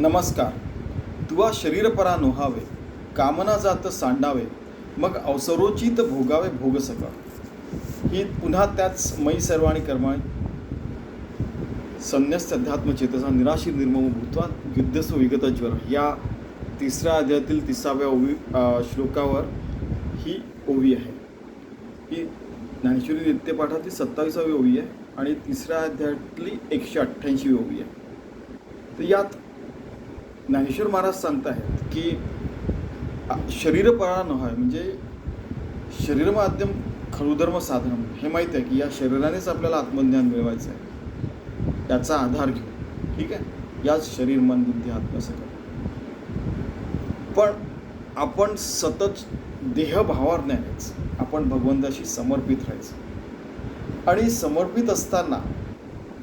नमस्कार. तुवा शरीरपरा नोहावे, कामना जात सांडावे, मग अवसरोचित भोगावे भोग सका. ही पुन्हा त्याच मयी सर्वाणी कर्माणी संन्यस्त अध्यात्मचेतसा निराशीर निर्मम भूत्वा युद्धस्व विगत ज्वर, या तिसऱ्या अध्यायातील 30व्या श्लोकावर ही ओवी आहे. ही ज्ञानेश्वरी नित्यपाठातली 27वी ओवी आहे आणि तिसऱ्या अध्यायातली 188वी ओवी आहे. तर यात ज्ञानेश्वर महाराज सांगत आहेत की शरीरपरा नव्हे, म्हणजे शरीरमाध्यम खलुधर्म साधन. हे माहीत आहे की या शरीरानेच आपल्याला आत्मज्ञान मिळवायचं आहे. याचा आधार घेऊ, ठीक आहे, याच शरीर मन बुद्धी आत्मा सगळं. पण आपण सतत देहभावावर नाही राहायचं, आपण भगवंताशी समर्पित राहायचं. आणि समर्पित असताना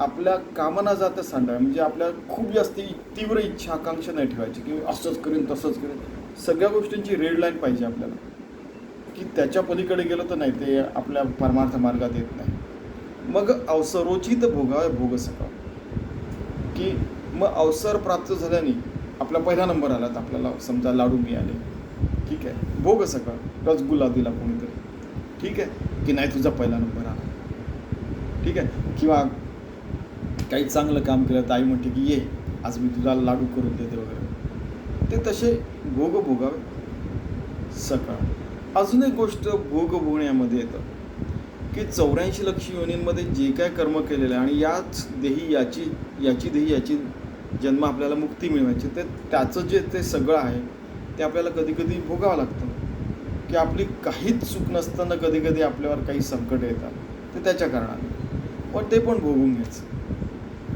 आपल्या कामना जात सांडाव्या, म्हणजे आपल्या खूप जास्त तीव्र इच्छा आकांक्षा नाही ठेवायची की असंच करेन तसंच करेन. सगळ्या गोष्टींची रेड लाईन पाहिजे आपल्याला, की त्याच्या पलीकडे गेलं तर नाही, ते आपल्या परमार्थ मार्गात येत नाही. मग अवसरोचित भोगावे भोग सका, की मग अवसर प्राप्त झाल्याने आपला पहिला नंबर आला तर आपल्याला समजा लाडू मिळाले, ठीक आहे, भोग सका, रसगुल्ला दिला कोणीतरी, ठीक आहे, की नाही तुझा पहिला नंबर आला, ठीक आहे, किंवा काही चांगलं काम केलं तर आई म्हणते की ये आज मी तुला लाडू करून देते वगैरे. ते तसे भोग भोगावे सका. अजून एक गोष्ट भोग भोगण्यामध्ये येतं की 84 लक्ष योनींमध्ये जे काय कर्म केलेलं आहे आणि याच देही याची जन्म आपल्याला मुक्ती मिळवायची, ते त्याचं जे ते सगळं आहे ते आपल्याला कधी कधी भोगावं लागतं. की आपली काहीच चूक नसताना कधी कधी आपल्यावर काही संकट येतात, ते त्याच्या कारणाने, पण ते पण भोगून घ्यायचं.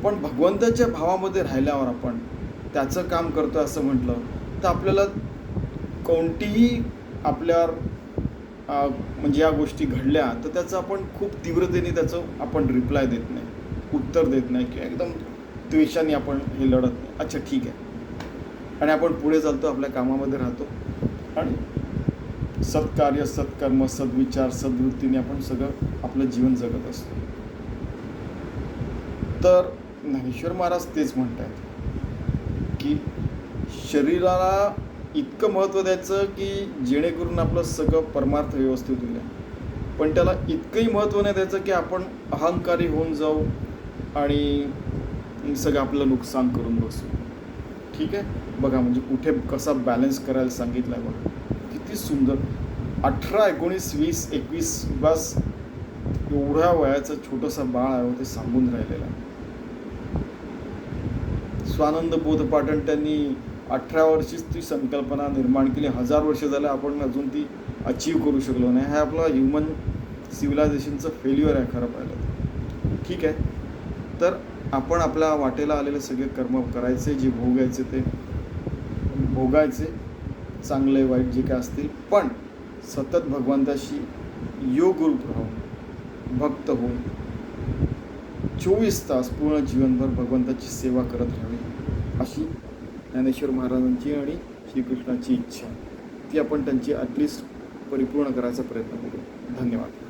पण भगवंताच्या भावामध्ये राहिल्यावर आपण त्याचं काम करतो असं म्हटलं तर आपल्याला कोणतीही आपल्यावर म्हणजे या गोष्टी घडल्या तर त्याचं आपण खूप तीव्रतेने त्याचं आपण रिप्लाय देत नाही, उत्तर देत नाही, किंवा एकदम द्वेषाने आपण हे लढत नाही. अच्छा ठीक आहे, आणि आपण पुढे चालतो, आपल्या कामामध्ये राहतो आणि सत्कार्य सत्कर्म सद्विचार सद्वृत्तीने आपण सगळं आपलं जीवन जगत असतो. तर ज्ञानेश्वर महाराज तेच म्हणत आहेत की शरीराला इतकं महत्त्व द्यायचं की जेणेकरून आपलं सगळं परमार्थ व्यवस्थित होईल, पण त्याला इतकंही महत्त्व नाही द्यायचं की आपण अहंकारी होऊन जाऊ आणि सगळं आपलं नुकसान करून बसू. ठीक आहे, बघा म्हणजे कुठे कसा बॅलन्स करायला सांगितलं आहे बघा, किती सुंदर. 18, 19, 20, 21 बस एवढ्या वयाचं छोटंसं बाळ आहे, ते सांगून राहिलेलं आहे. स्वानंद बोधपाटण त्यांनी 18 वर्षीच ती संकल्पना निर्माण केली. 1000 वर्ष झालं आपण अजून ती अचीव करू शकलो नाही. हे आपलं ह्युमन सिव्हिलायझेशनचं फेल्युअर आहे खरं पाहिलं. ठीक आहे, तर आपण आपल्या वाटेला आलेले सगळे कर्म करायचे, जे भोगायचे ते भोगायचे, चांगले वाईट जे काय असतील, पण सतत भगवंताशी योगरूप राहून भक्त होऊन 24 तास पूर्ण जीवनभर भगवंताची सेवा करत राहावी, अशी ज्ञानेश्वर महाराजांची आणि श्रीकृष्णाची इच्छा. ती आपण त्यांची ॲटलिस्ट परिपूर्ण करायचा प्रयत्न करू. धन्यवाद.